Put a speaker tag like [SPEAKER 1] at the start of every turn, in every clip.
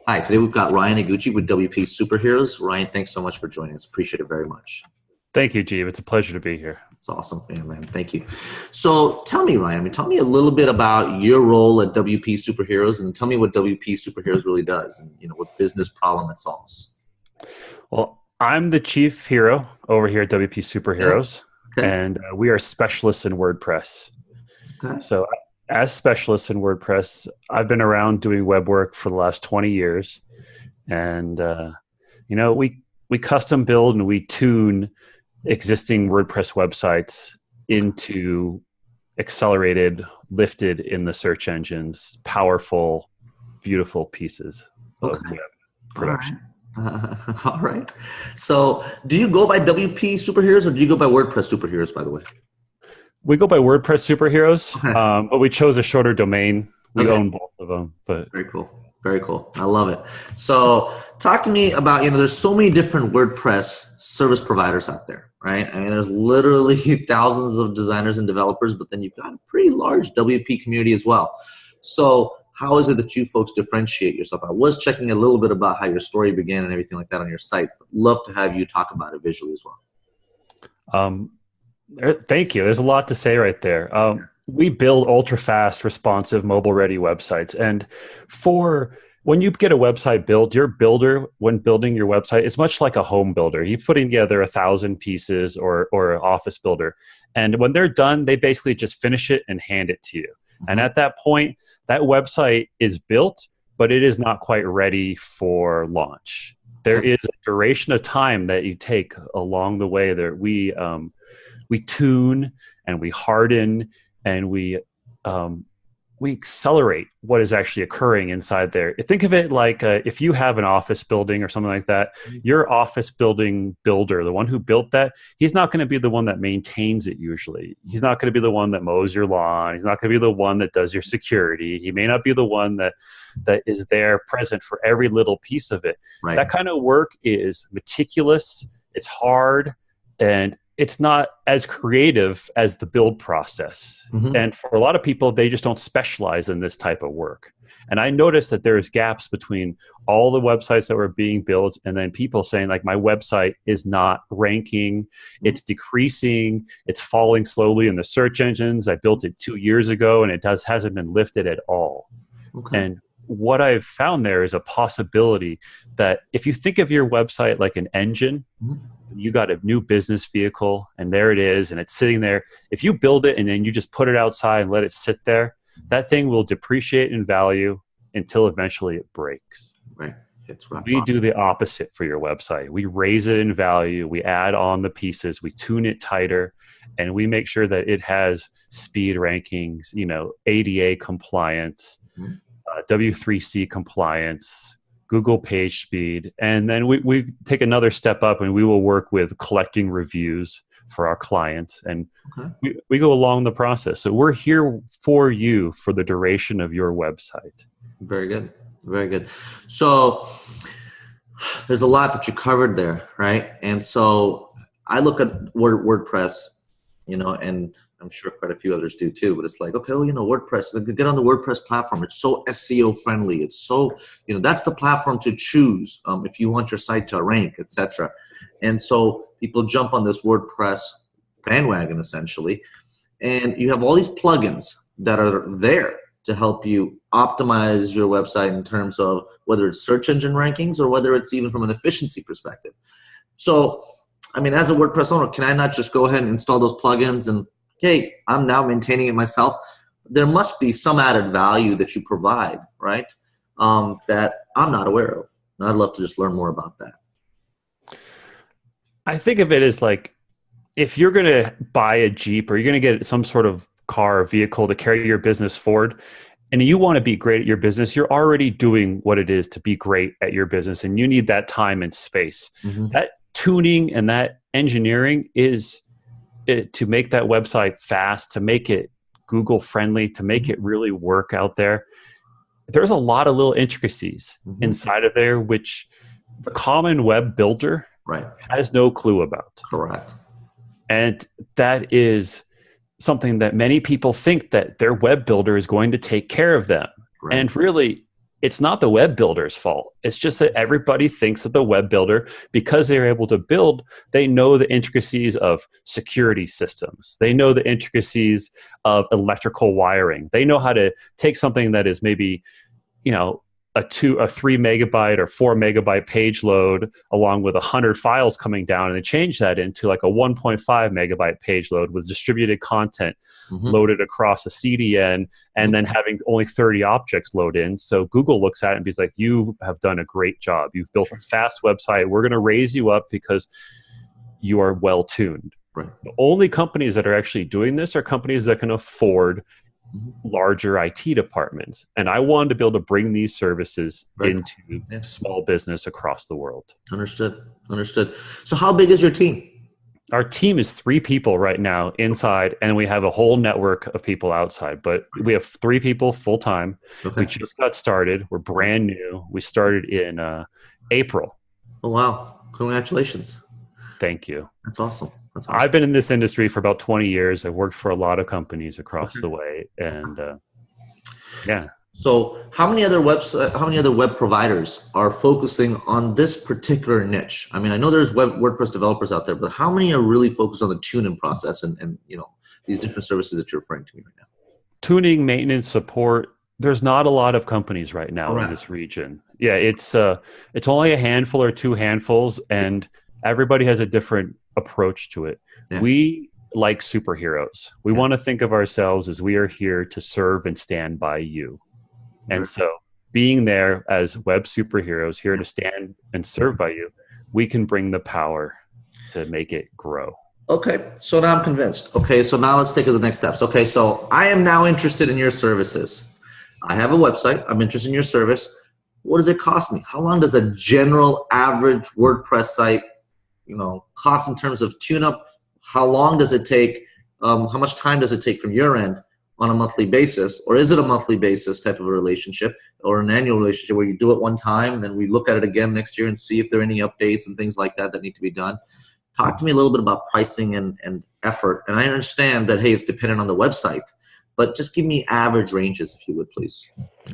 [SPEAKER 1] Hi, today we've got Ryan Iguchi with WP SuperHeroes. Ryan, thanks so much for joining us. Appreciate it very much.
[SPEAKER 2] Thank you, Jeev. It's a pleasure to be here.
[SPEAKER 1] It's awesome. Yeah, man. Thank you. So tell me, Ryan, tell me a little bit about your role at WP SuperHeroes and tell me what WP SuperHeroes really does and what business problem it solves.
[SPEAKER 2] Well, I'm the chief hero over here at WP
[SPEAKER 1] Yeah.
[SPEAKER 2] SuperHeroes,
[SPEAKER 1] Okay.
[SPEAKER 2] and we are specialists in WordPress.
[SPEAKER 1] Okay.
[SPEAKER 2] So as specialists in WordPress, I've been around doing web work for the last 20 years. And, we custom build and we tune existing WordPress websites into accelerated, lifted in the search engines, powerful, beautiful pieces of
[SPEAKER 1] Okay.
[SPEAKER 2] web
[SPEAKER 1] All right.
[SPEAKER 2] production.
[SPEAKER 1] All right. So do you go by WP SuperHeroes or do you go by WordPress SuperHeroes, by the way?
[SPEAKER 2] We go by WordPress SuperHeroes,
[SPEAKER 1] Okay.
[SPEAKER 2] but we chose a shorter domain. We
[SPEAKER 1] Okay.
[SPEAKER 2] own both of them, but
[SPEAKER 1] Very cool. Very cool. I love it. So talk to me about, there's so many different WordPress service providers out there, right? I mean, there's literally thousands of designers and developers, but then you've got a pretty large WP community as well. So how is it that you folks differentiate yourself? I was checking a little bit about how your story began and everything like that on your site. But love to have you talk about it visually as well.
[SPEAKER 2] thank you. There's a lot to say right there. We build ultra-fast, responsive, mobile-ready websites. And when you get a website built, your builder, when building your website, it's much like a home builder. You're putting together 1,000 pieces or an office builder. And when they're done, they basically just finish it and hand it to you. And at that point, that website is built, but it is not quite ready for launch. There is a duration of time that you take along the way there. We tune and we harden and we accelerate what is actually occurring inside there. Think of it like if you have an office building or something like that, your office building builder, the one who built that, he's not going to be the one that maintains it usually. He's not going to be the one that mows your lawn. He's not going to be the one that does your security. He may not be the one that is there present for every little piece of it.
[SPEAKER 1] Right.
[SPEAKER 2] That kind of work is meticulous, it's hard, and it's not as creative as the build process. And for a lot of people, they just don't specialize in this type of work. And I noticed that there's gaps between all the websites that were being built and then people saying like, my website is not ranking, it's decreasing, it's falling slowly in the search engines. I built it 2 years ago and it hasn't been lifted at all.
[SPEAKER 1] Okay.
[SPEAKER 2] And what I've found there is a possibility that if you think of your website like an engine, you got a new business vehicle and there it is and it's sitting there. If you build it and then you just put it outside and let it sit there, that thing will depreciate in value until eventually it breaks.
[SPEAKER 1] Right. It's rock
[SPEAKER 2] We
[SPEAKER 1] bottom.
[SPEAKER 2] do the opposite for your website. We raise it in value. We add on the pieces. We tune it tighter and we make sure that it has speed rankings, ADA compliance, W3C compliance, Google page speed. And then we take another step up and we will work with collecting reviews for our clients. And we go along the process. So we're here for you for the duration of your website.
[SPEAKER 1] Very good. Very good. So there's a lot that you covered there, right? And so I look at WordPress, and I'm sure quite a few others do too, but it's like, okay, well, WordPress, get on the WordPress platform. It's so SEO friendly. It's so, that's the platform to choose if you want your site to rank, etc. And so people jump on this WordPress bandwagon essentially, and you have all these plugins that are there to help you optimize your website in terms of whether it's search engine rankings or whether it's even from an efficiency perspective. So, as a WordPress owner, can I not just go ahead and install those plugins and, hey, I'm now maintaining it myself? There must be some added value that you provide, right, that I'm not aware of. And I'd love to just learn more about that.
[SPEAKER 2] I think of it as like, if you're going to buy a Jeep or you're going to get some sort of car or vehicle to carry your business forward, and you want to be great at your business, you're already doing what it is to be great at your business, and you need that time and space. That tuning and that engineering is to make that website fast, to make it Google friendly, to make it really work out there. There's a lot of little intricacies inside of there, which the common web builder has no clue about.
[SPEAKER 1] Correct.
[SPEAKER 2] And that is something that many people think that their web builder is going to take care of them. And really, it's not the web builder's fault. It's just that everybody thinks that the web builder, because they're able to build, they know the intricacies of security systems. They know the intricacies of electrical wiring. They know how to take something that is maybe, you know, a 3 megabyte or 4 megabyte page load along with 100 files coming down, and they change that into like a 1.5 megabyte page load with distributed content loaded across a CDN, and then having only 30 objects load in. So Google looks at it and be like, you have done a great job. You've built a fast website. We're going to raise you up because you are well tuned.
[SPEAKER 1] Right.
[SPEAKER 2] The only companies that are actually doing this are companies that can afford larger IT departments. And I wanted to be able to bring these services into small business across the world.
[SPEAKER 1] Understood. So how big is your team?
[SPEAKER 2] Our team is 3 people right now inside, and we have a whole network of people outside. But we have 3 people full-time. We just got started. We're brand new. We started in April.
[SPEAKER 1] Oh, wow. Congratulations.
[SPEAKER 2] Thank you.
[SPEAKER 1] That's awesome.
[SPEAKER 2] I've been in this industry for about 20 years. I've worked for a lot of companies across the way, and yeah.
[SPEAKER 1] So, how many other web providers are focusing on this particular niche? I mean, I know there's WordPress developers out there, but how many are really focused on the tuning process and you know, these different services that you're referring to me right now?
[SPEAKER 2] Tuning, maintenance, support. There's not a lot of companies right now in this region. Yeah, it's only a handful or 2 handfuls, and everybody has a different approach to it. Yeah. We like superheroes. We want to think of ourselves as we are here to serve and stand by you. And so being there as web superheroes here to stand and serve by you, we can bring the power to make it grow.
[SPEAKER 1] Okay, so now I'm convinced. Okay, so now let's take the next steps. Okay, so I am now interested in your services. I have a website. I'm interested in your service. What does it cost me? How long does a general average WordPress site, you know, cost in terms of tune-up? How long does it take? How much time does it take from your end on a monthly basis? Or is it a monthly basis type of a relationship or an annual relationship where you do it one time and then we look at it again next year and see if there are any updates and things like that that need to be done? Talk to me a little bit about pricing and effort. And I understand that, hey, it's dependent on the website, but just give me average ranges if you would, please.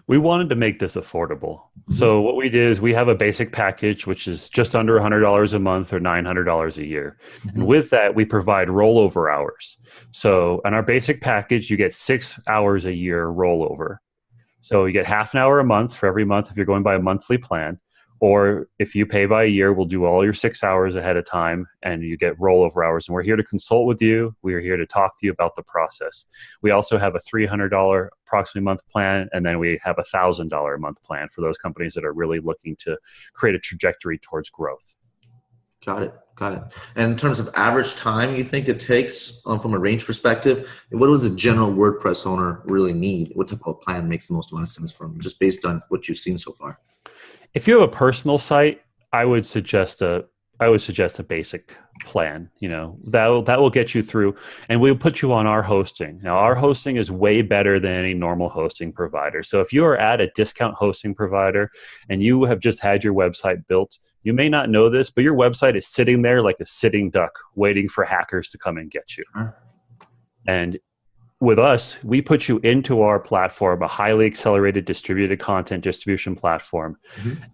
[SPEAKER 2] We wanted to make this affordable. So what we did is we have a basic package, which is just under $100 a month or $900 a year. And with that, we provide rollover hours. So on our basic package, you get 6 hours a year rollover. So you get half an hour a month for every month if you're going by a monthly plan. Or if you pay by a year, we'll do all your 6 hours ahead of time and you get rollover hours. And we're here to consult with you. We are here to talk to you about the process. We also have a $300 approximately month plan, and then we have a $1,000 a month plan for those companies that are really looking to create a trajectory towards growth.
[SPEAKER 1] Got it. And in terms of average time you think it takes from a range perspective, what does a general WordPress owner really need? What type of plan makes the most amount of sense for them, just based on what you've seen so far?
[SPEAKER 2] If you have a personal site, I would suggest a basic plan. You know, that will get you through, and we'll put you on our hosting. Now, our hosting is way better than any normal hosting provider. So if you are at a discount hosting provider and you have just had your website built, you may not know this, but your website is sitting there like a sitting duck, waiting for hackers to come and get you. And with us, we put you into our platform, a highly accelerated distributed content distribution platform,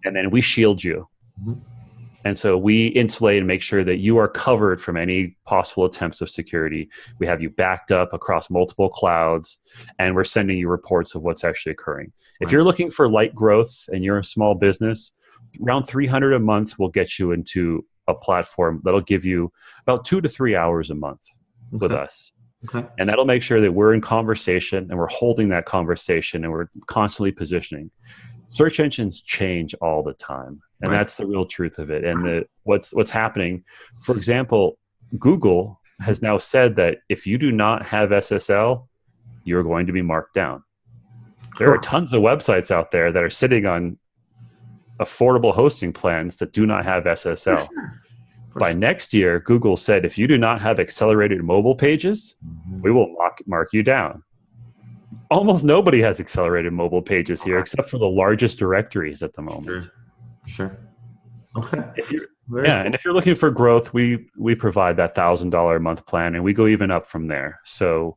[SPEAKER 2] and then we shield you. And so we insulate and make sure that you are covered from any possible attempts of security. We have you backed up across multiple clouds, and we're sending you reports of what's actually occurring. If you're looking for light growth and you're a small business, around $300 a month will get you into a platform that'll give you about 2 to 3 hours a month with us. And that'll make sure that we're in conversation and we're holding that conversation and we're constantly positioning. Search engines change all the time, and that's the real truth of it. And what's happening, for example, Google has now said that if you do not have SSL, you're going to be marked down. There are tons of websites out there that are sitting on affordable hosting plans that do not have SSL. By next year, Google said, if you do not have accelerated mobile pages, we will mark you down. Almost nobody has accelerated mobile pages here, except for the largest directories at the moment.
[SPEAKER 1] Sure. Okay.
[SPEAKER 2] And if you're looking for growth, we provide that $1,000 a month plan, and we go even up from there. So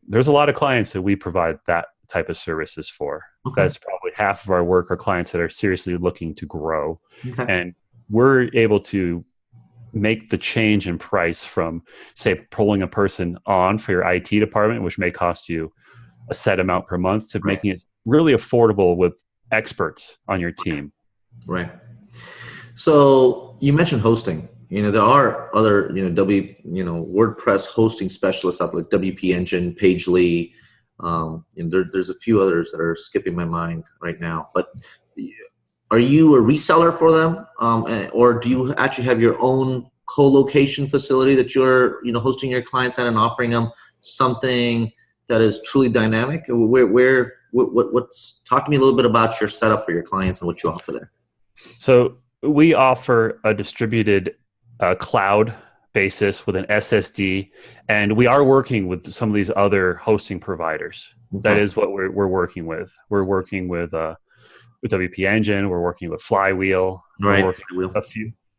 [SPEAKER 2] there's a lot of clients that we provide that type of services for. That's probably half of our work are clients that are seriously looking to grow.
[SPEAKER 1] Okay.
[SPEAKER 2] And we're able to make the change in price from, say, pulling a person on for your IT department, which may cost you a set amount per month, to making it really affordable with experts on your team.
[SPEAKER 1] Right. So you mentioned hosting. There are other, WordPress hosting specialists out there, like WP Engine, Pagely. There's a few others that are skipping my mind right now. But are you a reseller for them, or do you actually have your own co-location facility that you're, hosting your clients at and offering them something that is truly dynamic? What's talk to me a little bit about your setup for your clients and what you offer there.
[SPEAKER 2] So we offer a distributed cloud basis with an SSD, and we are working with some of these other hosting providers. Okay. That is what we're working with. We're working with WP Engine. We're working with Flywheel.
[SPEAKER 1] Right.
[SPEAKER 2] We're working with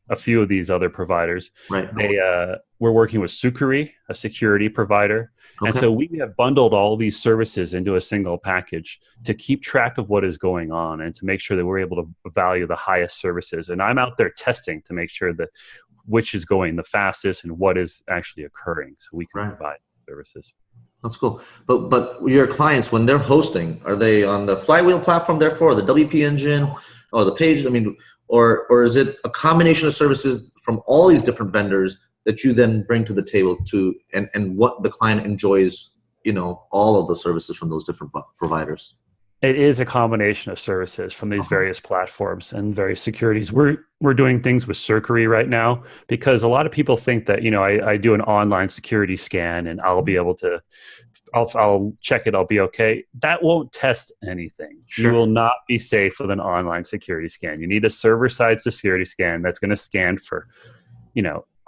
[SPEAKER 2] a few of these other providers.
[SPEAKER 1] Right.
[SPEAKER 2] We're working with Sukuri, a security provider. Okay. And so we have bundled all these services into a single package to keep track of what is going on and to make sure that we're able to value the highest services. And I'm out there testing to make sure that which is going the fastest and what is actually occurring, so we can provide services.
[SPEAKER 1] That's cool. But your clients, when they're hosting, are they on the Flywheel platform, therefore, or the WP Engine, or the Page? Or is it a combination of services from all these different vendors that you then bring to the table and what the client enjoys, all of the services from those different providers?
[SPEAKER 2] It is a combination of services from these various platforms and various securities. We're doing things with Sukuri right now because a lot of people think that, I do an online security scan and I'll be able to, I'll check it, I'll be okay. That won't test anything. Sure. You will not be safe with an online security scan. You need a server-side security scan that's going to scan for,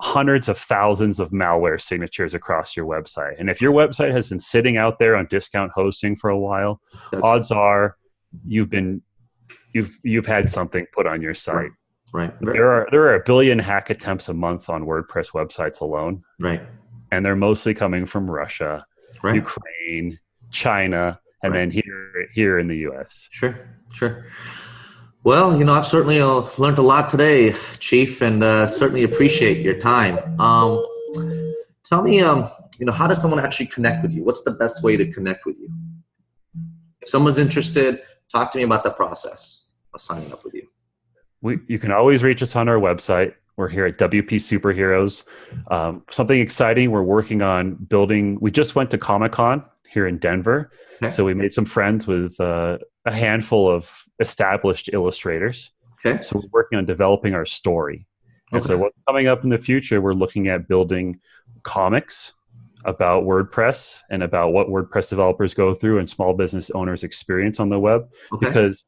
[SPEAKER 2] hundreds of thousands of malware signatures across your website. And if your website has been sitting out there on discount hosting for a while, odds are you've had something put on your site.
[SPEAKER 1] Right.
[SPEAKER 2] There are 1 billion hack attempts a month on WordPress websites alone.
[SPEAKER 1] Right.
[SPEAKER 2] And they're mostly coming from Russia, Ukraine, China, and then here in the US.
[SPEAKER 1] Sure. Well, I've certainly learned a lot today, Chief, and certainly appreciate your time. Tell me, how does someone actually connect with you? What's the best way to connect with you? If someone's interested, talk to me about the process of signing up with you.
[SPEAKER 2] You can always reach us on our website. We're here at WP SuperHeroes. Something exciting we're working on building. We just went to Comic-Con here in Denver. Okay. So we made some friends with a handful of established illustrators.
[SPEAKER 1] Okay.
[SPEAKER 2] So we're working on developing our story. And so what's coming up in the future, we're looking at building comics about WordPress and about what WordPress developers go through and small business owners experience on the web. Okay. Because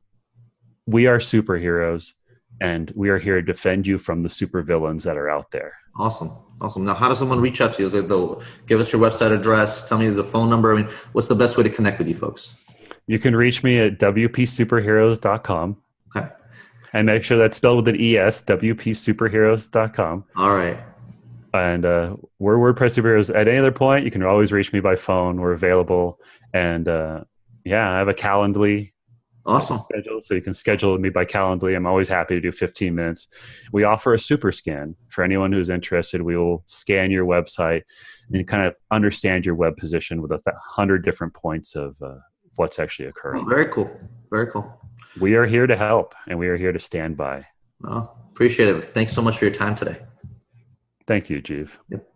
[SPEAKER 2] we are superheroes and we are here to defend you from the supervillains that are out there.
[SPEAKER 1] Awesome. Now, how does someone reach out to you? Give us your website address. Tell me the phone number. What's the best way to connect with you folks?
[SPEAKER 2] You can reach me at wpsuperheroes.com.
[SPEAKER 1] Okay.
[SPEAKER 2] And make sure that's spelled with an ES, wpsuperheroes.com.
[SPEAKER 1] All right.
[SPEAKER 2] And we're WordPress Superheroes. At any other point, you can always reach me by phone. We're available. And I have a Calendly.
[SPEAKER 1] Awesome.
[SPEAKER 2] Schedule, so you can schedule with me by Calendly. I'm always happy to do 15 minutes. We offer a super scan for anyone who's interested. We will scan your website and kind of understand your web position with 100 different points of what's actually occurring.
[SPEAKER 1] Oh, very cool.
[SPEAKER 2] We are here to help, and we are here to stand by.
[SPEAKER 1] Appreciate it. Thanks so much for your time today.
[SPEAKER 2] Thank you, Jeev.
[SPEAKER 1] Yep.